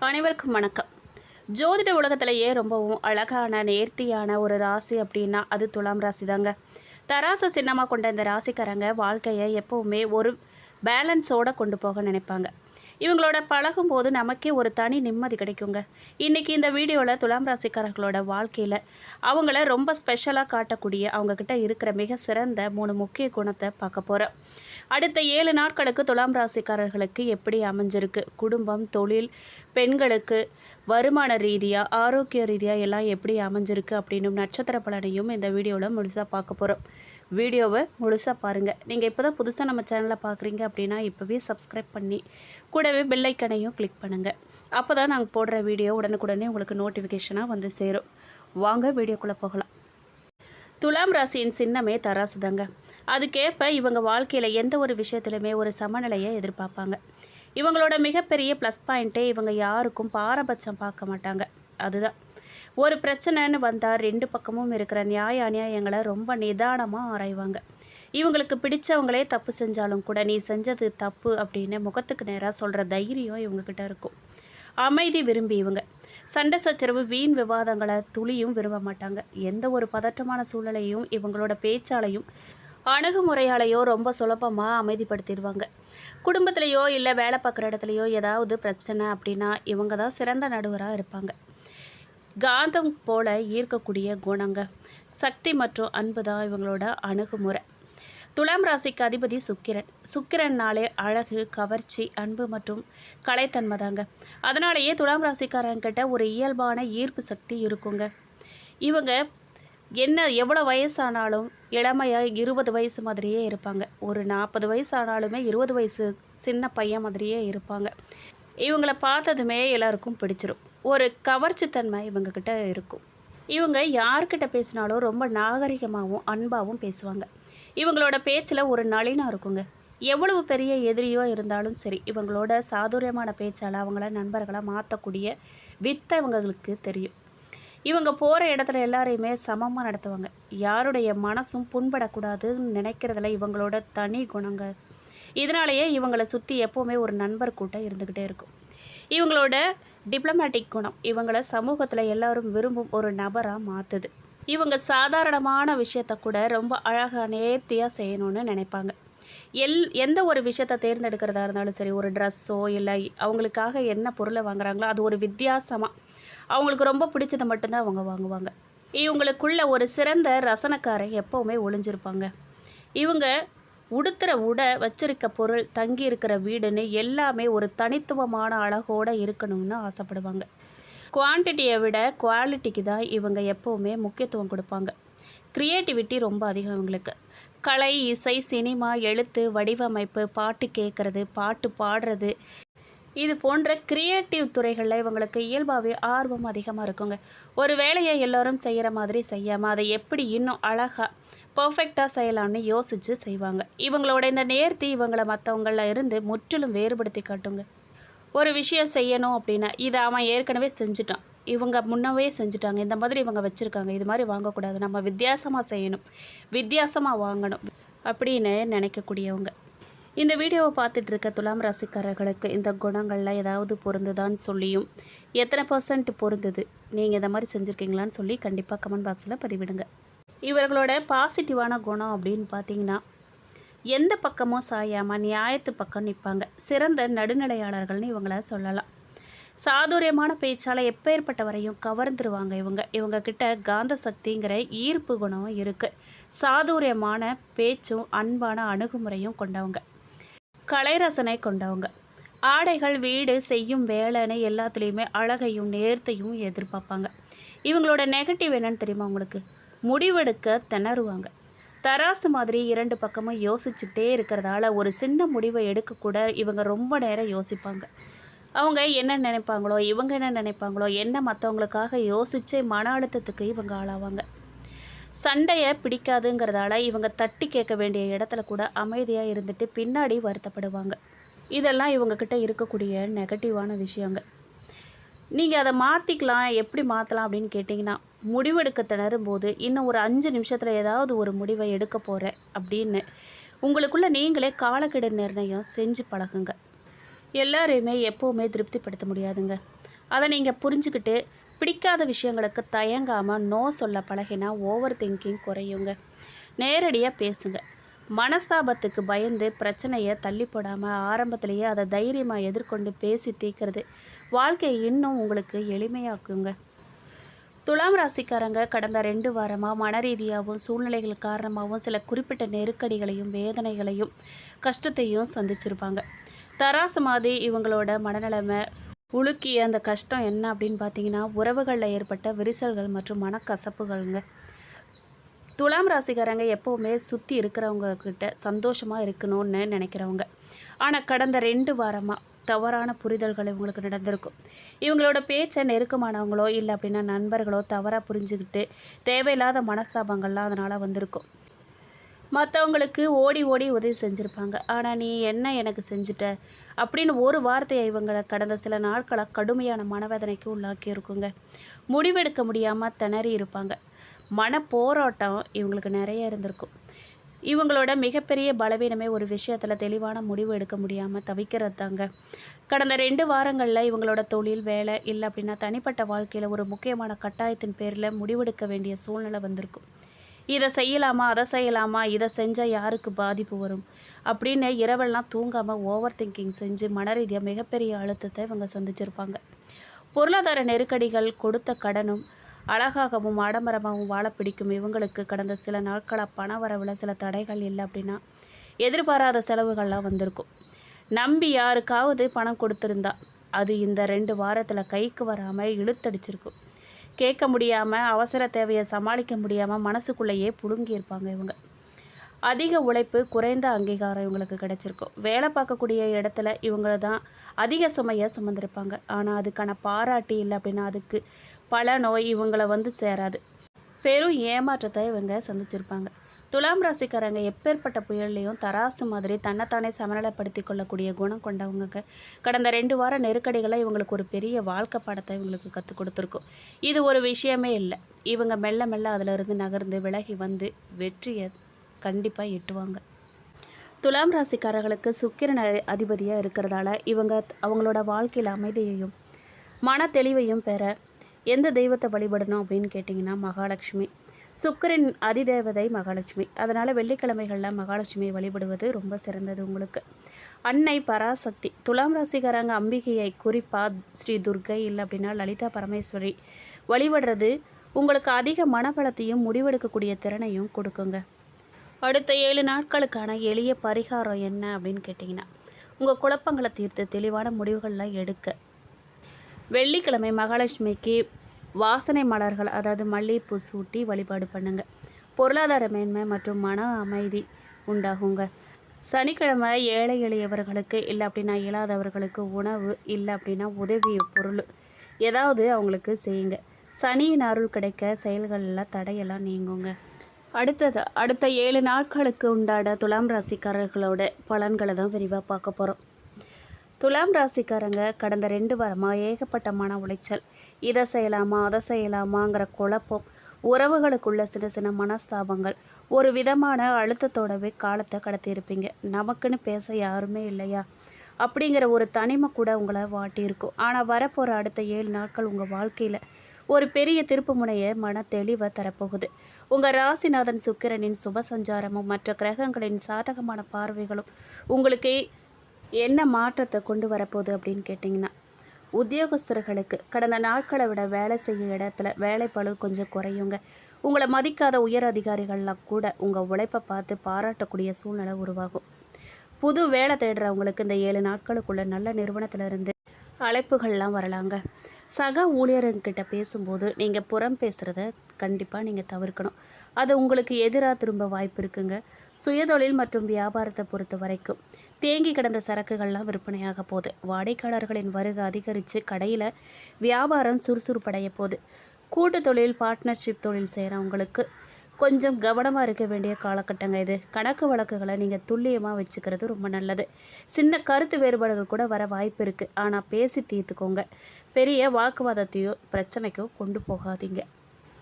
அனைவருக்கும் வணக்கம். ஜோதிட உலகத்திலேயே ரொம்பவும் அழகான நேர்த்தியான ஒரு ராசி அப்படின்னா அது துலாம் ராசி தாங்க. தராசு சின்னமாக கொண்ட இந்த ராசிக்காரங்க வாழ்க்கையை எப்போவுமே ஒரு பேலன்ஸோடு கொண்டு போக நினைப்பாங்க. இவங்களோட பழகும்போது நமக்கே ஒரு தனி நிம்மதி கிடைக்குங்க. இன்றைக்கி இந்த வீடியோவில் துலாம் ராசிக்காரர்களோட வாழ்க்கையில் அவங்கள ரொம்ப ஸ்பெஷலாக காட்டக்கூடிய அவங்கக்கிட்ட இருக்கிற மிக சிறந்த 3 முக்கிய குணத்தை பார்க்க போகிறோம். அடுத்த 7 நாட்களுக்கு துலாம் ராசிக்காரர்களுக்கு எப்படி அமைஞ்சிருக்கு, குடும்பம், தொழில், பெண்களுக்கு வருமான ரீதியாக, ஆரோக்கிய ரீதியாக எல்லாம் எப்படி அமைஞ்சிருக்கு அப்படின்னு நட்சத்திர பலனையும் இந்த வீடியோவில் முழுசாக பார்க்க போகிறோம். வீடியோவை முழுசாக பாருங்கள். நீங்கள் இப்போ தான் புதுசாக நம்ம சேனலில் பார்க்குறீங்க அப்படின்னா இப்போவே சப்ஸ்கிரைப் பண்ணி கூடவே பெல் ஐக்கனையும் கிளிக் பண்ணுங்கள். அப்போ தான் நாங்கள் போடுற வீடியோ உடனுக்குடனே உங்களுக்கு நோட்டிஃபிகேஷனாக வந்து சேரும். வாங்க வீடியோக்குள்ளே போகலாம். துலாம் ராசியின் சின்னமே தராசு தாங்க. அதுக்கேற்ப இவங்க வாழ்க்கையில் எந்த ஒரு விஷயத்துலையுமே ஒரு சமநிலையை எதிர்பார்ப்பாங்க. இவங்களோட மிகப்பெரிய ப்ளஸ் பாயிண்ட்டே இவங்க யாருக்கும் பாரபட்சம் பார்க்க மாட்டாங்க. அதுதான் ஒரு பிரச்சனைன்னு வந்தால் 2 பக்கமும் இருக்கிற நியாய அநியாயங்களை ரொம்ப நிதானமாக ஆராய்வாங்க. இவங்களுக்கு பிடிச்சவங்களே தப்பு செஞ்சாலும் கூட நீ செஞ்சது தப்பு அப்படின்னு முகத்துக்கு நேராக சொல்கிற தைரியம் இவங்கக்கிட்ட இருக்கும். அமைதி விரும்பி இவங்க சண்டை சச்சரவு வீண் விவாதங்களை துளியும் விரும்ப மாட்டாங்க. எந்த ஒரு பதற்றமான சூழ்நிலையும் இவங்களோட பேச்சாலையும் அணுகுமுறையாலேயோ ரொம்ப சுலபமாக அமைதிப்படுத்திடுவாங்க. குடும்பத்திலையோ இல்லை வேலை பார்க்குற இடத்துலையோ ஏதாவது பிரச்சனை அப்படின்னா இவங்க தான் சிறந்த நடுவராக இருப்பாங்க. காந்தம் போல ஈர்க்கக்கூடிய குணங்க, சக்தி மற்றும் அன்பு தான் இவங்களோட அணுகுமுறை. துலாம் ராசிக்கு அதிபதி சுக்கிரன்னாலே அழகு, கவர்ச்சி, அன்பு மற்றும் கலைத்தன்மை தாங்க. அதனாலேயே துலாம் ராசிக்காரங்கிட்ட ஒரு இயல்பான ஈர்ப்பு சக்தி இருக்குங்க. இவங்க எவ்வளோ வயசானாலும் இளமையாக 20 வயசு மாதிரியே இருப்பாங்க. ஒரு 40 வயசு ஆனாலுமே 20 வயசு சின்ன பையன் மாதிரியே இருப்பாங்க. இவங்களை பார்த்ததுமே எல்லாருக்கும் பிடிச்சிரும். ஒரு கவர்ச்சித்தன்மை இவங்கக்கிட்ட இருக்கும். இவங்க யார்கிட்ட பேசினாலும் ரொம்ப நாகரிகமாகவும் அன்பாகவும் பேசுவாங்க. இவங்களோட பேச்சில் ஒரு நளினம் இருக்குங்க. எவ்வளவு பெரிய எதிரியோ இருந்தாலும் சரி, இவங்களோட சாதுரியமான பேச்சால் அவங்கள நண்பர்களாக மாற்றக்கூடிய வித்தை இவங்களுக்கு தெரியும். இவங்க போகிற இடத்துல எல்லாரையுமே சமமாக நடத்துவாங்க. யாருடைய மனசும் புண்படக்கூடாதுன்னு நினைக்கிறதுல இவங்களோட தனி குணங்க. இதனாலேயே இவங்களை சுற்றி எப்போவுமே ஒரு நண்பர் கூட்டம் இருந்துக்கிட்டே இருக்கும். இவங்களோட டிப்ளமேட்டிக் குணம் இவங்களை சமூகத்தில் எல்லாரும் விரும்பும் ஒரு நபராக மாற்றுது. இவங்க சாதாரணமான விஷயத்த கூட ரொம்ப அழகாக நேர்த்தியாக செய்யணும்னு நினைப்பாங்க. எந்த ஒரு விஷயத்தை தேர்ந்தெடுக்கிறதா இருந்தாலும் சரி, ஒரு ட்ரெஸ்ஸோ இல்லை அவங்களுக்காக என்ன பொருளை வாங்குறாங்களோ அது ஒரு வித்தியாசமாக அவங்களுக்கு ரொம்ப பிடிச்சதை மட்டும்தான் அவங்க வாங்குவாங்க. இவங்களுக்குள்ள ஒரு சிறந்த ரசனக்காரை எப்போவுமே ஒளிஞ்சிருப்பாங்க. இவங்க உடுத்துகிற உடை, வச்சிருக்க பொருள், தங்கி இருக்கிற வீடுன்னு எல்லாமே ஒரு தனித்துவமான அழகோடு இருக்கணும்னு ஆசைப்படுவாங்க. குவான்டிட்டியை விட குவாலிட்டிக்கு தான் இவங்க எப்போவுமே முக்கியத்துவம் கொடுப்பாங்க. க்ரியேட்டிவிட்டி ரொம்ப அதிகம் இவங்களுக்கு. கலை, இசை, சினிமா, எழுத்து, வடிவமைப்பு, பாட்டு கேட்குறது, பாட்டு பாடுறது, இது போன்ற க்ரியேட்டிவ் துறைகளில் இவங்களுக்கு இயல்பாகவே ஆர்வம் அதிகமாக இருக்குங்க. ஒரு வேலையை எல்லோரும் செய்கிற மாதிரி செய்யாமல் அதை எப்படி இன்னும் அழகாக பர்ஃபெக்டாக செய்யலாம்னு யோசித்து செய்வாங்க. இவங்களோட இந்த நேர்த்தி இவங்களை மற்றவங்களில் இருந்து முற்றிலும் வேறுபடுத்தி காட்டுங்க. ஒரு விஷயம் செய்யணும் அப்படின்னா இதை அவன் ஏற்கனவே செஞ்சுட்டான், இவங்க முன்னவே செஞ்சுட்டாங்க, இந்த மாதிரி இவங்க வச்சுருக்காங்க, இது மாதிரி வாங்கக்கூடாது, நம்ம வித்தியாசமாக செய்யணும், வித்தியாசமாக வாங்கணும் அப்படின்னு நினைக்கக்கூடியவங்க. இந்த வீடியோவை பார்த்துட்டு இருக்க துலாம் ராசிக்காரர்களுக்கு இந்த குணங்களில் ஏதாவது பொருந்துதான்னு சொல்லியும் எத்தனை % பொருந்துது, நீங்கள் இந்த மாதிரி செஞ்சுருக்கீங்களான்னு சொல்லி கண்டிப்பாக கமெண்ட் பாக்ஸில் பதிவிடுங்க. இவர்களோட பாசிட்டிவான குணம் அப்படின்னு பார்த்தீங்கன்னா எந்த பக்கமும் சாயாமல் நியாயத்து பக்கம் நிற்பாங்க. சிறந்த நடுநிலையாளர்கள்னு இவங்கள சொல்லலாம். சாதுரியமான பேச்சால் எப்பேற்பட்டவரையும் கவர்ந்துருவாங்க. இவங்கக்கிட்ட காந்த சக்திங்கிற ஈர்ப்பு குணம் இருக்குது. சாதுரியமான பேச்சும் அன்பான அணுகுமுறையும் கொண்டவங்க. கலை ரசனை கொண்டவங்க. ஆடைகள், வீடு, செய்யும் வேலைன்னு எல்லாத்துலேயுமே அழகையும் நேர்த்தையும் எதிர்பார்ப்பாங்க. இவங்களோட நெகட்டிவ் என்னன்னு தெரியுமா உங்களுக்கு? முடிவெடுக்க திணறுவாங்க. தராசு மாதிரி 2 பக்கமும் யோசிச்சுட்டே இருக்கிறதால ஒரு சின்ன முடிவை எடுக்கக்கூட இவங்க ரொம்ப நேரம் யோசிப்பாங்க. அவங்க என்ன நினைப்பாங்களோ, இவங்க என்ன நினைப்பாங்களோ, என்ன மற்றவங்களுக்காக யோசித்து மன அழுத்தத்துக்கு இவங்க ஆளாவாங்க. சண்டையை பிடிக்காதுங்கிறதால இவங்க தட்டி கேட்க வேண்டிய இடத்துல கூட அமைதியாக இருந்துட்டு பின்னாடி வருத்தப்படுவாங்க. இதெல்லாம் இவங்கக்கிட்ட இருக்கக்கூடிய நெகட்டிவான விஷயங்க. நீங்கள் அதை மாற்றிக்கலாம், எப்படி மாற்றலாம் அப்படின்னு கேட்டிங்கன்னா, முடிவெடுக்க திணறும்போது இன்னும் ஒரு 5 நிமிஷத்தில் ஏதாவது ஒரு முடிவை எடுக்க போகிறேன் அப்படின்னு உங்களுக்குள்ளே நீங்களே காலக்கெடு நிர்ணயம் செஞ்சு பழகுங்க. எல்லாரையுமே எப்போவுமே திருப்திப்படுத்த முடியாதுங்க. அதை நீங்கள் புரிஞ்சுக்கிட்டு பிடிக்காத விஷயங்களுக்கு தயங்காமல் நோ சொல்ல பழகினா ஓவர் திங்கிங் குறையுங்க. நேரடியாக பேசுங்க. மனஸ்தாபத்துக்கு பயந்து பிரச்சனையை தள்ளி போடாமல் ஆரம்பத்திலேயே அதை தைரியமாக எதிர்கொண்டு பேசி தீர்க்கிறது வாழ்க்கையை இன்னும் உங்களுக்கு எளிமையாக்குங்க. துலாம் ராசிக்காரங்க கடந்த 2 வாரமாக மன ரீதியாகவும் சூழ்நிலைகள் காரணமாகவும் சில குறிப்பிட்ட நெருக்கடிகளையும் வேதனைகளையும் கஷ்டத்தையும் சந்திச்சிருப்பாங்க. தராசு மாதிரி இவங்களோட மனநிலைமை உலுக்கிய அந்த கஷ்டம் என்ன அப்படின்னு பார்த்தீங்கன்னா, உறவுகளில் ஏற்பட்ட விரிசல்கள் மற்றும் மனக்கசப்புகள்ங்க. துலாம் ராசிக்காரங்க எப்போவுமே சுற்றி இருக்கிறவங்க கிட்ட சந்தோஷமாக இருக்கணும்னு நினைக்கிறவங்க. ஆனால் கடந்த 2 வாரமாக தவறான புரிதல்கள் இவங்களுக்கு நடந்திருக்கும். இவங்களோட பேச்சை நெருக்கமானவங்களோ இல்லை அப்படின்னா நண்பர்களோ தவறாக புரிஞ்சுக்கிட்டு தேவையில்லாத மனஸ்தாபங்கள்லாம் அதனால் வந்திருக்கும். மற்றவங்களுக்கு ஓடி ஓடி உதவி செஞ்சுருப்பாங்க. ஆனால் நீ என்ன எனக்கு செஞ்சுட்ட அப்படின்னு ஒரு வார்த்தையை இவங்களை கடந்த சில நாட்களாக கடுமையான மனவேதனைக்கு உள்ளாக்கி இருக்குங்க. முடிவெடுக்க முடியாமல் திணறி இருப்பாங்க. மன போராட்டம் இவங்களுக்கு நிறைய இருந்திருக்கும். இவங்களோட மிகப்பெரிய பலவீனமே ஒரு விஷயத்தில் தெளிவான முடிவு எடுக்க முடியாமல் தவிக்கிறது தாங்க. கடந்த 2 வாரங்களில் இவங்களோட தொழில், வேலை இல்லை அப்படின்னா தனிப்பட்ட வாழ்க்கையில் ஒரு முக்கியமான கட்டாயத்தின் பேரில் முடிவெடுக்க வேண்டிய சூழ்நிலை வந்திருக்கும். இதை செய்யலாமா, அதை செய்யலாமா, இதை செஞ்சால் யாருக்கு பாதிப்பு வரும் அப்படின்னு இரவெல்லாம் தூங்காமல் ஓவர் திங்கிங் செஞ்சு மன ரீதியாக மிகப்பெரிய அழுத்தத்தை இவங்க சந்திச்சிருப்பாங்க. பொருளாதார நெருக்கடிகள், கொடுத்த கடனும் அழகாகவும் ஆடம்பரமாகவும் வாழ பிடிக்கும் இவங்களுக்கு கடந்த சில நாட்களாக பண வரவில் சில தடைகள் இல்லை அப்படின்னா எதிர்பாராத செலவுகள்லாம் வந்திருக்கும். நம்பி யாருக்காவது பணம் கொடுத்துருந்தா அது இந்த 2 வாரத்தில் கைக்கு வராமல் இழுத்தடிச்சிருக்கும். கேட்க முடியாமல் அவசர தேவையை சமாளிக்க முடியாமல் மனசுக்குள்ளேயே புடுங்கியிருப்பாங்க இவங்க. அதிக உழைப்பு, குறைந்த அங்கீகாரம் இவங்களுக்கு கிடைச்சிருக்கும். வேலை பார்க்கக்கூடிய இடத்துல இவங்க தான் அதிக சுமையை சுமந்திருப்பாங்க. ஆனால் அதுக்கான பாராட்டு இல்லை அப்படின்னா அதுக்கு பல நோய் இவங்களை வந்து சேராது. பெரும் ஏமாற்றத்தை இவங்க சந்திச்சிருப்பாங்க. துலாம் ராசிக்காரங்க எப்பேற்பட்ட புயல்லையும் தராசு மாதிரி தன்னைத்தானே சமநிலைப்படுத்தி கொள்ளக்கூடிய குணம் கொண்டவங்க. கடந்த 2 வார நெருக்கடிகளை இவங்களுக்கு ஒரு பெரிய வாழ்க்கை பாடத்தை இவங்களுக்கு கற்றுக் கொடுத்துருக்கும். இது ஒரு விஷயமே இல்லை. இவங்க மெல்ல மெல்ல அதிலிருந்து நகர்ந்து விலகி வந்து வெற்றியை கண்டிப்பாக எட்டுவாங்க. துலாம் ராசிக்காரர்களுக்கு சுக்கிரன் அதிபதியாக இருக்கிறதால இவங்க அவங்களோட வாழ்க்கையில் அமைதியையும் மன தெளிவையும் பெற எந்த தெய்வத்தை வழிபடணும் அப்படின்னு கேட்டிங்கன்னா மகாலட்சுமி. சுக்கிரன் அதிதேவதை மகாலட்சுமி. அதனால் வெள்ளிக்கிழமைகளில் மகாலட்சுமியை வழிபடுவது ரொம்ப சிறந்தது உங்களுக்கு. அன்னை பராசக்தி. துலாம் ராசிக்காரங்க அம்பிகையை குறிப்பாக ஸ்ரீ துர்கை இல்லை அப்படின்னா லலிதா பரமேஸ்வரி வழிபடுறது உங்களுக்கு அதிக மனபலத்தையும் முடிவெடுக்கக்கூடிய திறனையும் கொடுக்குங்க. அடுத்த 7 நாட்களுக்கான எளிய பரிகாரம் என்ன அப்படின்னு கேட்டிங்கன்னா, உங்கள் குழப்பங்களை தீர்த்து தெளிவான முடிவுகள்லாம் எடுக்க வெள்ளிக்கிழமை மகாலட்சுமிக்கு வாசனை மலர்கள் அதாவது மல்லிகைப்பூ சூட்டி வழிபாடு பண்ணுங்கள். பொருளாதார மேன்மை மற்றும் மன அமைதி உண்டாகுங்க. சனிக்கிழமை ஏழை எளியவர்களுக்கு இல்லை அப்படின்னா இயலாதவர்களுக்கு உணவு இல்லை அப்படின்னா உதவி பொருள் ஏதாவது அவங்களுக்கு செய்யுங்க. சனியின் அருள் கிடைக்க செயல்களில் தடையெல்லாம் நீங்குங்க. அடுத்த 7 நாட்களுக்கு உண்டான துலாம் ராசிக்காரர்களோட பலன்களை தான் விரிவாக பார்க்க போகிறோம். துலாம் ராசிக்காரங்க கடந்த 2 வாரமாக ஏகப்பட்ட மன உளைச்சல், இதை செய்யலாமா அதை செய்யலாமாங்கிற குழப்பம், உறவுகளுக்குள்ள சின்ன சின்ன மனஸ்தாபங்கள், ஒரு விதமான அழுத்தத்தோடவே காலத்தை கடத்தியிருப்பீங்க. நமக்குன்னு பேச யாருமே இல்லையா அப்படிங்கிற ஒரு தனிமை கூட உங்களை வாட்டியிருக்கும். ஆனால் வரப்போகிற அடுத்த 7 நாட்கள் உங்கள் வாழ்க்கையில் ஒரு பெரிய திருப்பு முனையை மன தெளிவை தரப்போகுது. உங்கள் ராசிநாதன் சுக்கிரனின் சுப சஞ்சாரமும் மற்ற கிரகங்களின் சாதகமான பார்வைகளும் உங்களுக்கு என்ன மாற்றத்தை கொண்டு வரப்போகுது அப்படின்னு கேட்டிங்கன்னா, உத்தியோகஸ்தர்களுக்கு கடந்த நாட்களை விட வேலை செய்யும் இடத்துல வேலைப்பளு கொஞ்சம் குறையுங்க. உங்களை மதிக்காத உயர் அதிகாரிகள்லாம் கூட உங்கள் உழைப்பை பார்த்து பாராட்டக்கூடிய சூழ்நிலை உருவாகும். புது வேலை தேடுறவங்களுக்கு இந்த 7 நாட்களுக்குள்ள நல்ல நிறுவனத்திலிருந்து அழைப்புகள்லாம் வரலாங்க. சக ஊழியர்கிட்ட பேசும்போது நீங்கள் புறம் பேசுகிறத கண்டிப்பாக நீங்கள் தவிர்க்கணும். அது உங்களுக்கு எதிராக திரும்ப வாய்ப்பு இருக்குங்க. சுயதொழில் மற்றும் வியாபாரத்தை பொறுத்த வரைக்கும் தேங்கி கிடந்த சரக்குகள்லாம் விற்பனையாக போகுது. வாடிக்கையாளர்களின் வருகை அதிகரித்து கடையில் வியாபாரம் சுறுசுறுப்படைய போகுது. கூட்டு தொழில், பார்ட்னர்ஷிப் தொழில் செய்கிறவங்களுக்கு கொஞ்சம் கவனமாக இருக்க வேண்டிய காலகட்டங்க இது. கணக்கு வழக்குகளை நீங்கள் துல்லியமாக வச்சுக்கிறது ரொம்ப நல்லது. சின்ன கருத்து வேறுபாடுகள் கூட வர வாய்ப்பு இருக்குது. ஆனால் பேசி தீர்த்துக்கோங்க. பெரிய வாக்குவாதத்தையோ பிரச்சனைக்கோ கொண்டு போகாதீங்க.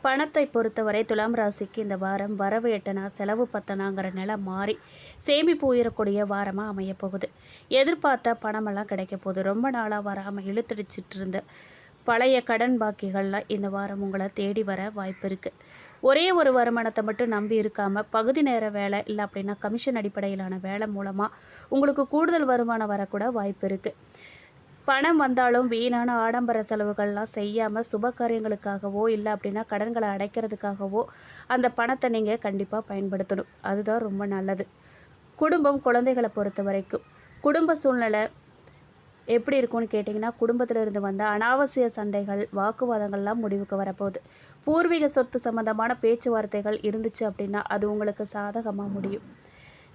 பணத்தை பொறுத்தவரை துலாம் ராசிக்கு இந்த வாரம் வரவு எட்டனா செலவு பத்தனாங்கிற நிலை மாறி சேமிப்பு உயரக்கூடிய வாரமாக அமைய போகுது. எதிர்பார்த்த பணமெல்லாம் கிடைக்க போகுது. ரொம்ப நாளாக வராமல் இழுத்தடிச்சிட்டு இருந்த பழைய கடன் பாக்கிகள்லாம் இந்த வாரம் உங்களை தேடி வர வாய்ப்பு இருக்குது. ஒரே ஒரு வருமானத்தை மட்டும் நம்பி இருக்காமல் பகுதி நேர வேலை இல்லை அப்படின்னா கமிஷன் அடிப்படையிலான வேலை மூலமாக உங்களுக்கு கூடுதல் வருமானம் வரக்கூட வாய்ப்பு இருக்குது. பணம் வந்தாலும் வீணான ஆடம்பர செலவுகள்லாம் செய்யாமல் சுப காரியங்களுக்காகவோ இல்லை அப்படின்னா கடன்களை அடைக்கிறதுக்காகவோ அந்த பணத்தை நீங்கள் கண்டிப்பாக பயன்படுத்தணும். அதுதான் ரொம்ப நல்லது. குடும்பம் குழந்தைகளை பொறுத்த வரைக்கும் குடும்ப சூழ்நிலை எப்படி இருக்கும்னு கேட்டிங்கன்னா, குடும்பத்தில் இருந்து வந்த அனாவசிய சண்டைகள் வாக்குவாதங்கள்லாம் முடிவுக்கு வரப்போகுது. பூர்வீக சொத்து சம்மந்தமான பேச்சுவார்த்தைகள் இருந்துச்சு அப்படின்னா அது உங்களுக்கு சாதகமாக முடியும்.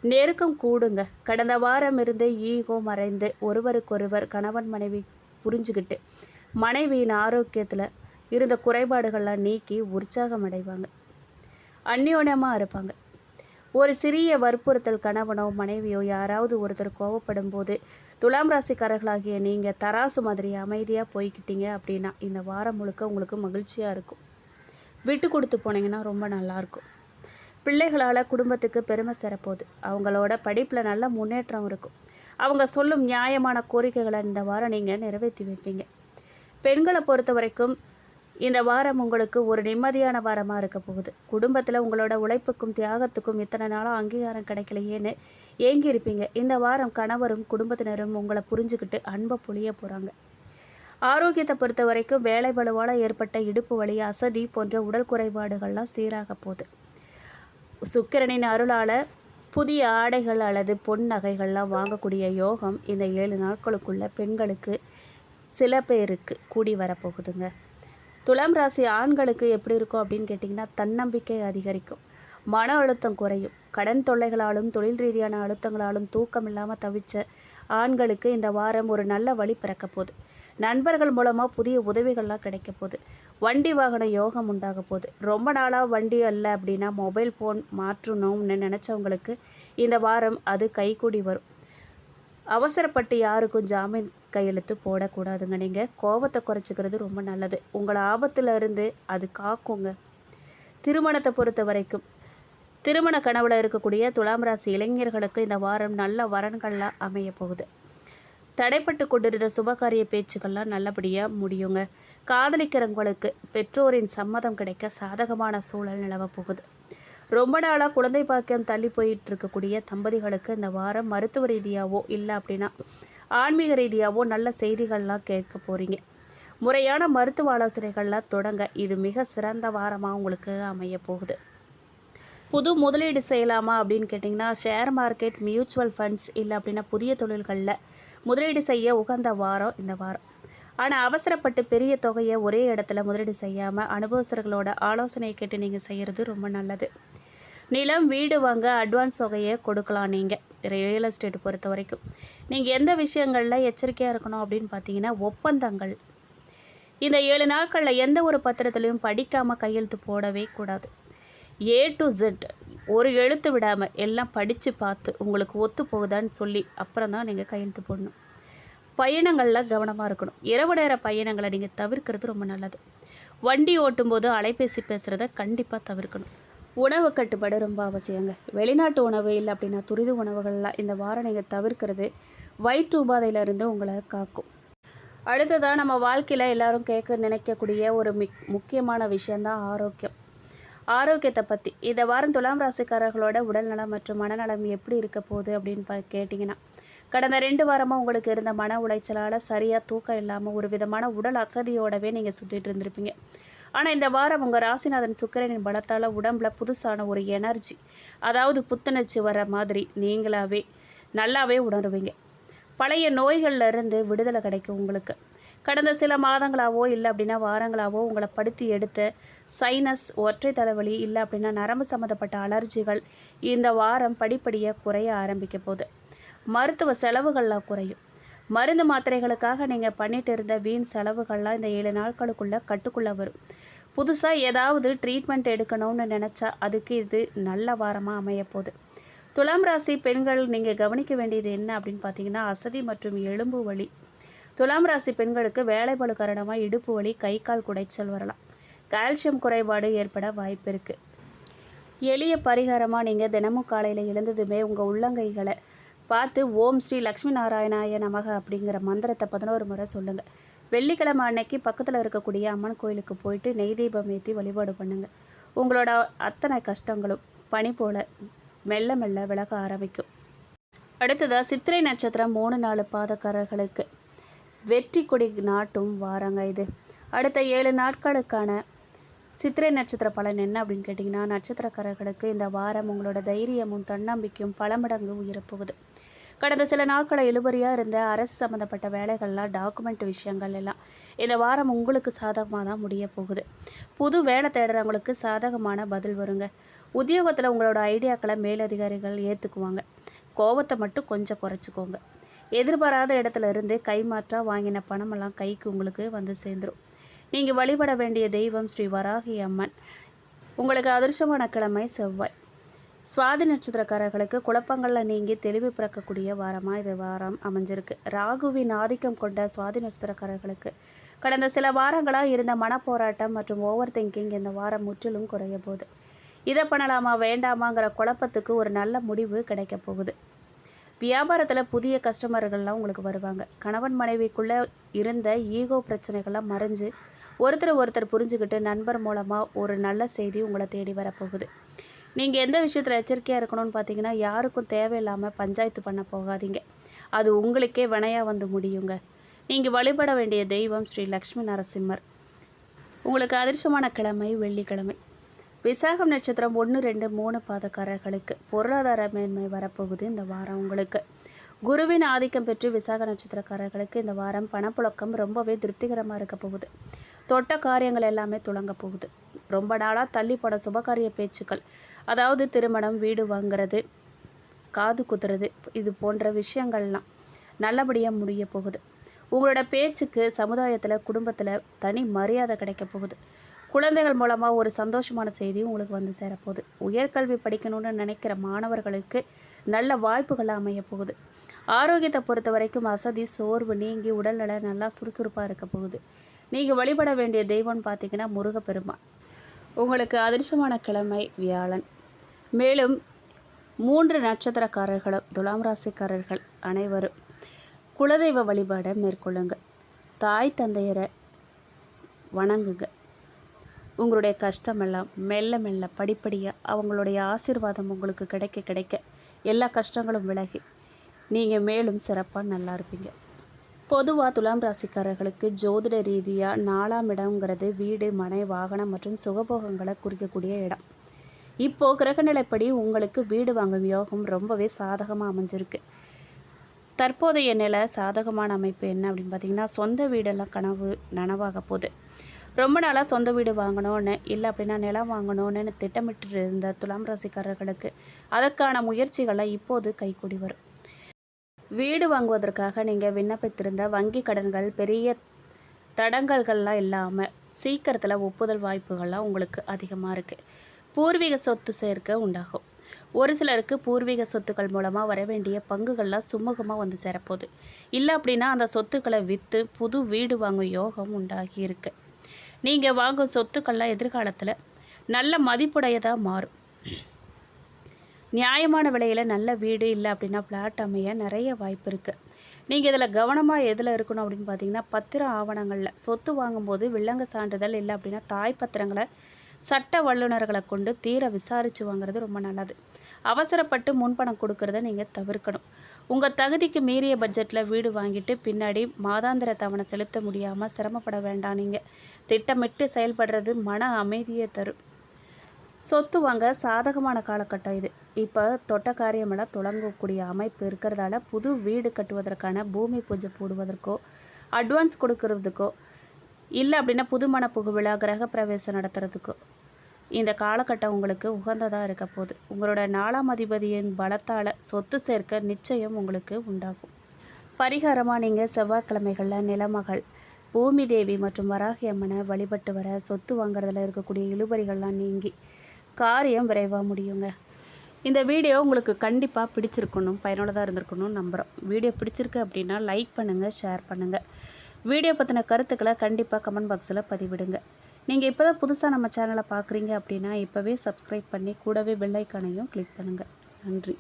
நெருக்கம் கூடுங்க. கடந்த வாரம் இருந்து ஈகோ மறைந்து ஒருவருக்கொருவர் கணவன் மனைவி புரிஞ்சுக்கிட்டு மனைவியின் ஆரோக்கியத்தில் இருந்த குறைபாடுகள்லாம் நீக்கி உற்சாகம் அடைவாங்க. அந்யோன்யமாக இருப்பாங்க. ஒரு சிறிய வற்புறுத்தல் கணவனோ மனைவியோ யாராவது ஒருத்தர் கோவப்படும் போது துலாம் ராசிக்காரர்களாகிய நீங்கள் தராசு மாதிரி அமைதியாக போய்கிட்டீங்க அப்படின்னா இந்த வாரம் முழுக்க உங்களுக்கு மகிழ்ச்சியாக இருக்கும். விட்டு கொடுத்து போனீங்கன்னா ரொம்ப நல்லாயிருக்கும். பிள்ளைகளால் குடும்பத்துக்கு பெருமை சேரப்போகுது. அவங்களோட படிப்பில் நல்ல முன்னேற்றம் இருக்கும். அவங்க சொல்லும் நியாயமான கோரிக்கைகளை இந்த வாரம் நீங்கள் நிறைவேற்றி வைப்பீங்க. பெண்களை பொறுத்த வரைக்கும் இந்த வாரம் உங்களுக்கு ஒரு நிம்மதியான வாரமாக இருக்க போகுது. குடும்பத்தில் உங்களோட உழைப்புக்கும் தியாகத்துக்கும் இத்தனை நாளாக அங்கீகாரம் கிடைக்கலையேன்னு ஏங்கி இருப்பீங்க. இந்த வாரம் கணவரும் குடும்பத்தினரும் உங்களை புரிஞ்சுக்கிட்டு அன்பை பொழிய போகிறாங்க. ஆரோக்கியத்தை பொறுத்த வரைக்கும் வேலை பளுவால் ஏற்பட்ட இடுப்பு வலி, அசதி போன்ற உடல் குறைபாடுகள்லாம் சீராக போகுது. சுக்கிரனின் அருளால் புதிய ஆடைகள் அல்லது பொன் நகைகள்லாம் வாங்கக்கூடிய யோகம் இந்த 7 நாட்களுக்குள்ள பெண்களுக்கு சில பேருக்கு கூடி வரப்போகுதுங்க. துலாம் ராசி ஆண்களுக்கு எப்படி இருக்கும் அப்படின்னு கேட்டிங்கன்னா, தன்னம்பிக்கை அதிகரிக்கும், மன அழுத்தம் குறையும். கடன் தொல்லைகளாலும் தொழில் ரீதியான அழுத்தங்களாலும் தூக்கம் இல்லாமல் தவிச்ச ஆண்களுக்கு இந்த வாரம் ஒரு நல்ல வழி பிறக்க போகுது. நண்பர்கள் மூலமாக புதிய உதவிகள்லாம் கிடைக்க போகுது. வண்டி வாகன யோகம் உண்டாக போகுது. ரொம்ப நாளாக வண்டி அல்ல அப்படின்னா மொபைல் ஃபோன் மாற்றணும்னு நினச்சவங்களுக்கு இந்த வாரம் அது கைகூடி வரும். அவசரப்பட்டு யாருக்கும் ஜாமீன் கையெழுத்து போடக்கூடாதுங்க. நீங்கள் கோபத்தை குறைச்சிக்கிறது ரொம்ப நல்லது. உங்களை ஆபத்தில் இருந்து அது காக்குங்க. திருமணத்தை பொறுத்த வரைக்கும் திருமண கனவுல இருக்கக்கூடிய துலாம் ராசி இளைஞர்களுக்கு இந்த வாரம் நல்ல வரன்கள்லாம் அமைய போகுது. தடைப்பட்டு கொண்டிருந்த சுபகாரிய பேச்சுக்கள்லாம் நல்லபடியாக முடியுங்க. காதலிக்கிறவங்களுக்கு பெற்றோரின் சம்மதம் கிடைக்க சாதகமான சூழல் நிலவ போகுது. ரொம்ப நாளாக குழந்தை பாக்கியம் தள்ளி போயிட்டு இருக்கக்கூடிய தம்பதிகளுக்கு இந்த வாரம் மருத்துவ ரீதியாகவோ இல்லை அப்படின்னா ஆன்மீக ரீதியாகவோ நல்ல செய்திகள்லாம் கேட்க போகிறீங்க. முறையான மருத்துவ ஆலோசனைகள்லாம் தொடங்க இது மிக சிறந்த வாரமாக உங்களுக்கு அமைய போகுது. புது முதலீடு செய்யலாமா அப்படின்னு கேட்டிங்கன்னா, ஷேர் மார்க்கெட், மியூச்சுவல் ஃபண்ட்ஸ் இல்லை அப்படின்னா புதிய தொழில்களில் முதலீடு செய்ய உகந்த வாரம் இந்த வாரம். ஆனால் அவசரப்பட்டு பெரிய தொகையை ஒரே இடத்துல முதலீடு செய்யாமல் அனுபவஸ்தர்களோட ஆலோசனையை கேட்டு நீங்கள் செய்கிறது ரொம்ப நல்லது. நிலம், வீடு வாங்க அட்வான்ஸ் தொகையை கொடுக்கலாம். நீங்கள் ரியல் எஸ்டேட் பொறுத்த வரைக்கும் நீங்கள் எந்த விஷயங்களில் எச்சரிக்கையாக இருக்கணும் அப்படின்னு பார்த்தீங்கன்னா, ஒப்பந்தங்கள் இந்த 7 நாட்களில் எந்த ஒரு பத்திரத்துலையும் படிக்காமல் கையெழுத்து போடவே கூடாது. A to Z ஒரு எழுத்து விடாமல் எல்லாம் படித்து பார்த்து உங்களுக்கு ஒத்து போகுதான்னு சொல்லி அப்புறம் தான் நீங்கள் கையெழுத்து போடணும். பயணங்களில் கவனமாக இருக்கணும். இரவு நேர பயணங்களை நீங்கள் தவிர்க்கிறது ரொம்ப நல்லது. வண்டி ஓட்டும்போது அலைபேசி பேசுகிறத கண்டிப்பாக தவிர்க்கணும். உணவு கட்டுப்பாடு ரொம்ப அவசியங்க. வெளிநாட்டு உணவு இல்லை அப்படின்னா துரித உணவுகள்லாம் இந்த வாரம் நீங்கள் தவிர்க்கிறது வயிற்று உபாதையிலிருந்து உங்களை காக்கும். அடுத்ததாக நம்ம வாழ்க்கையில் எல்லாரும் கேட்க நினைக்கக்கூடிய ஒரு முக்கியமான விஷயந்தான் ஆரோக்கியம். ஆரோக்கியத்தை பற்றி இந்த வாரம் துலாம் ராசிக்காரர்களோட உடல்நலம் மற்றும் மனநலம் எப்படி இருக்க போகுது அப்படின்னு கேட்டிங்கன்னா, கடந்த 2 வாரமாக உங்களுக்கு இருந்த மன உளைச்சலால் சரியாக தூக்கம் இல்லாமல் ஒரு விதமான உடல் அசதியோடவே நீங்கள் சுற்றிட்டு இருந்திருப்பீங்க. ஆனால் இந்த வாரம் உங்கள் ராசிநாதன் சுக்கிரனின் பலத்தால் உடம்புல புதுசான ஒரு எனர்ஜி, அதாவது புத்துணர்ச்சி வர மாதிரி நீங்களாகவே நல்லாவே உணருவீங்க. பழைய நோய்கள்லேருந்து விடுதலை கிடைக்கும் உங்களுக்கு. கடந்த சில மாதங்களாவோ இல்லை அப்படின்னா வாரங்களாவோ உங்களை படுத்தி எடுத்த சைனஸ், ஒற்றை தலைவலி இல்லை அப்படின்னா நரம்பு சம்மந்தப்பட்ட அலர்ஜிகள் இந்த வாரம் படிப்படியாக குறைய ஆரம்பிக்க போகுது. மருத்துவ செலவுகள்லாம் குறையும். மருந்து மாத்திரைகளுக்காக நீங்கள் பண்ணிட்டு இருந்த வீண் செலவுகள்லாம் இந்த 7 நாட்களுக்குள்ளே கட்டுக்குள்ளே வரும். புதுசாக ஏதாவது ட்ரீட்மெண்ட் எடுக்கணும்னு நினச்சா அதுக்கு இது நல்ல வாரமாக அமைய போகுது. துலாம் ராசி பெண்கள் நீங்கள் கவனிக்க வேண்டியது என்ன அப்படின்னு பார்த்தீங்கன்னா, அசதி மற்றும் எலும்பு வலி. துலாம் ராசி பெண்களுக்கு வேலைப்பளு காரணமாக இடுப்பு வலி, கை கால் குடைச்சல் வரலாம். கால்சியம் குறைபாடு ஏற்பட வாய்ப்பு இருக்குது. எளிய பரிகாரமாக நீங்கள் தினமும் காலையில் எழுந்ததுமே உங்கள் உள்ளங்கைகளை பார்த்து ஓம் ஸ்ரீ லக்ஷ்மி நாராயணாய நமக அப்படிங்கிற மந்திரத்தை 11 முறை சொல்லுங்கள். வெள்ளிக்கிழமை அன்னைக்கு பக்கத்தில் இருக்கக்கூடிய அம்மன் கோயிலுக்கு போயிட்டு நெய் தீபம் ஏற்றி வழிபாடு பண்ணுங்கள். உங்களோட அத்தனை கஷ்டங்களும் பனி போல் மெல்ல மெல்ல விலக ஆரம்பிக்கும். அடுத்ததாக சித்திரை நட்சத்திரம் 3-4 பாதக்காரர்களுக்கு வெற்றி கொடி நாட்டும் வாரங்க இது. அடுத்த 7 நாட்களுக்கான சித்திரை நட்சத்திர பலன் என்ன அப்படின்னு கேட்டிங்கன்னா, நட்சத்திரக்காரர்களுக்கு இந்த வாரம் உங்களோட தைரியமும் தன்னம்பிக்கையும் பல மடங்கு உயரப்போகுது. கடந்த சில நாட்களை இழுபறியாக இருந்த அரசு சம்மந்தப்பட்ட வேலைகள்லாம் டாக்குமெண்ட் விஷயங்கள் எல்லாம் இந்த வாரம் உங்களுக்கு சாதகமாக தான் முடிய போகுது. புது வேலை தேடுறவங்களுக்கு சாதகமான பதில் வருங்க. உத்தியோகத்தில் உங்களோட ஐடியாக்களை மேலதிகாரிகள் ஏற்றுக்குவாங்க. கோபத்தை மட்டும் கொஞ்சம் குறைச்சிக்கோங்க. எதிர்பாராத இடத்துல இருந்து கைமாற்றாக வாங்கின பணமெல்லாம் கைக்கு உங்களுக்கு வந்து சேர்ந்துடும். நீங்கள் வழிபட வேண்டிய தெய்வம் ஸ்ரீ வராகி அம்மன். உங்களுக்கு அதிர்ஷ்டமான கிழமை செவ்வாய். சுவாதி நட்சத்திரக்காரர்களுக்கு குழப்பங்களில் நீங்கி தெளிவு பிறக்கக்கூடிய வாரமாக இது வாரம் அமைஞ்சிருக்கு. ராகுவின் ஆதிக்கம் கொண்ட சுவாதி நட்சத்திரக்காரர்களுக்கு கடந்த சில வாரங்களாக இருந்த மனப்போராட்டம் மற்றும் ஓவர் திங்கிங் இந்த வாரம் முற்றிலும் குறைய போகுது. இதை பண்ணலாமா வேண்டாமாங்கிற குழப்பத்துக்கு ஒரு நல்ல முடிவு கிடைக்க போகுது. வியாபாரத்தில் புதிய கஸ்டமர்கள்லாம் உங்களுக்கு வருவாங்க. கணவன் மனைவிக்குள்ளே இருந்த ஈகோ பிரச்சனைகள்லாம் மறைஞ்சு ஒருத்தர் புரிஞ்சுக்கிட்டு நண்பர் மூலமாக ஒரு நல்ல செய்தி உங்களை தேடி வரப்போகுது. நீங்கள் எந்த விஷயத்தில் எச்சரிக்கையாக இருக்கணும்னு பார்த்தீங்கன்னா, யாருக்கும் தேவையில்லாமல் பஞ்சாயத்து பண்ண போகாதீங்க. அது உங்களுக்கே வினையாக வந்து முடியுங்க. நீங்கள் வழிபட வேண்டிய தெய்வம் ஸ்ரீ லக்ஷ்மி நரசிம்மர். உங்களுக்கு அதிர்ஷ்டமான கிழமை வெள்ளிக்கிழமை. விசாகம் நட்சத்திரம் 1, 2, 3 பாதக்காரர்களுக்கு பொருளாதார மேன்மை வரப்போகுது இந்த வாரம் உங்களுக்கு. குருவின் ஆதிக்கம் பெற்று விசாக நட்சத்திரக்காரர்களுக்கு இந்த வாரம் பணப்புழக்கம் ரொம்பவே திருப்திகரமாக இருக்க போகுது. தொட்ட காரியங்கள் எல்லாமே துளங்க போகுது. ரொம்ப நாளாக தள்ளி போன சுபகாரிய பேச்சுக்கள், அதாவது திருமணம், வீடு வாங்கிறது, காது குத்துறது, இது போன்ற விஷயங்கள்லாம் நல்லபடியாக முடிய போகுது. உங்களோட பேச்சுக்கு சமுதாயத்தில் குடும்பத்தில் தனி மரியாதை கிடைக்க போகுது. குழந்தைகள் மூலமாக ஒரு சந்தோஷமான செய்தி உங்களுக்கு வந்து சேரப்போகுது. உயர்கல்வி படிக்கணும்னு நினைக்கிற மாணவர்களுக்கு நல்ல வாய்ப்புகள் அமைய போகுது. ஆரோக்கியத்தை பொறுத்த வரைக்கும் அசதி சோர்வு நீங்கி உடல்நல நல்லா சுறுசுறுப்பாக இருக்க போகுது. நீங்கள் வழிபட வேண்டிய தெய்வம்னு பார்த்தீங்கன்னா முருகப்பெருமான். உங்களுக்கு அதிர்ஷ்டமான கிழமை வியாழன். மேலும் 3 நட்சத்திரக்காரர்களும் துலாம் ராசிக்காரர்கள் அனைவரும் குலதெய்வ வழிபாடை மேற்கொள்ளுங்க. தாய் தந்தையரை வணங்குங்க. உங்களுடைய கஷ்டமெல்லாம் மெல்ல மெல்ல படிப்படியாக அவங்களுடைய ஆசீர்வாதம் உங்களுக்கு கிடைக்க கிடைக்க எல்லா கஷ்டங்களும் விலகி நீங்கள் மேலும் சிறப்பாக நல்லா இருப்பீங்க. பொதுவாக துலாம் ராசிக்காரர்களுக்கு ஜோதிட ரீதியாக 4ஆம் இடம்ங்கிறது வீடு, மனை, வாகனம் மற்றும் சுகபோகங்களை குறிக்கக்கூடிய இடம். இப்போது கிரகநிலைப்படி உங்களுக்கு வீடு வாங்கும் யோகம் ரொம்பவே சாதகமாக அமைஞ்சிருக்கு. தற்போதைய நிலை சாதகமான அமைப்பு என்ன அப்படின்னு பார்த்தீங்கன்னா, சொந்த வீடெல்லாம் கனவு நனவாக போகுது. ரொம்ப நாளாக சொந்த வீடு வாங்கணும்னு இல்லை அப்படின்னா நிலம் வாங்கணும்னு திட்டமிட்டு இருந்த துலாம் ராசிக்காரர்களுக்கு அதற்கான முயற்சிகள்லாம் இப்போது கைகூடி வரும். வீடு வாங்குவதற்காக நீங்கள் விண்ணப்பித்திருந்த வங்கி கடன்கள் பெரிய தடங்கல்கள்லாம் இல்லாமல் சீக்கிரத்தில் ஒப்புதல் வாய்ப்புகள்லாம் உங்களுக்கு அதிகமாக இருக்குது. பூர்வீக சொத்து சேர்க்க உண்டாகும். ஒரு சிலருக்கு பூர்வீக சொத்துக்கள் மூலமாக வர வேண்டிய பங்குகள்லாம் சுமூகமாக வந்து சேரப்போகுது. இல்லை அப்படின்னா அந்த சொத்துக்களை விற்று புது வீடு வாங்கும் யோகம் உண்டாகி இருக்கு. நீங்கள் வாங்கும் சொத்துக்கள்லாம் எதிர்காலத்தில் நல்ல மதிப்புடையதாக மாறும். நியாயமான விலையில் நல்ல வீடு இல்லை அப்படின்னா பிளாட் அமைய நிறைய வாய்ப்பு இருக்குது. நீங்கள் இதில் கவனமாக எதில் இருக்கணும் அப்படின்னு பார்த்தீங்கன்னா, பத்திர ஆவணங்களில் சொத்து வாங்கும்போது வில்லங்க சான்றிதழ் இல்லை அப்படின்னா தாய் பத்திரங்களை சட்ட வல்லுநர்களை கொண்டு தீர விசாரித்து வாங்குறது ரொம்ப நல்லது. அவசரப்பட்டு முன்பணம் கொடுக்கறத நீங்கள் தவிர்க்கணும். உங்கள் தகுதிக்கு மீறிய பட்ஜெட்டில் வீடு வாங்கிட்டு பின்னாடி மாதாந்திர தவணை செலுத்த முடியாமல் சிரமப்பட வேண்டாம். நீங்கள் திட்டமிட்டு செயல்படுறது மன அமைதியை தரும். சொத்து வாங்க சாதகமான காலகட்டம் இது. இப்போ தொட்ட காரியமெல்லாம் தொடங்கக்கூடிய அமைப்பு இருக்கிறதால புது வீடு கட்டுவதற்கான பூமி பூஜை போடுவதற்கோ அட்வான்ஸ் கொடுக்கறதுக்கோ இல்லை அப்படின்னா புதுமண புகுவிழா கிரக பிரவேசம் நடத்துறதுக்கோ இந்த காலகட்டம் உங்களுக்கு உகந்ததாக இருக்க போகுது. உங்களோட 4ஆம் அதிபதியின் பலத்தால் சொத்து சேர்க்க நிச்சயம் உங்களுக்கு உண்டாகும். பரிகாரமாக நீங்கள் செவ்வாய்க்கிழமைகளில் நிலமகள், பூமி தேவி மற்றும் வராகி அம்மனை வழிபட்டு வர சொத்து வாங்குறதுல இருக்கக்கூடிய இழுபறிகள்லாம் நீங்கி காரியம் விரைவாக முடியுங்க. இந்த வீடியோ உங்களுக்கு கண்டிப்பாக பிடிச்சிருக்கணும், பயனுள்ளதாக இருந்திருக்கணும்னு நம்புகிறோம். வீடியோ பிடிச்சிருக்கு அப்படின்னா லைக் பண்ணுங்கள், ஷேர் பண்ணுங்கள். வீடியோ பற்றின கருத்துக்களை கண்டிப்பாக கமெண்ட் பாக்ஸில் பதிவிடுங்க. நீங்கள் இப்போ தான் புதுசாக நம்ம சேனலை பார்க்குறீங்க அப்படின்னா இப்போவே சப்ஸ்கிரைப் பண்ணி கூடவே பெல் ஐக்கானையும் கிளிக் பண்ணுங்கள். நன்றி.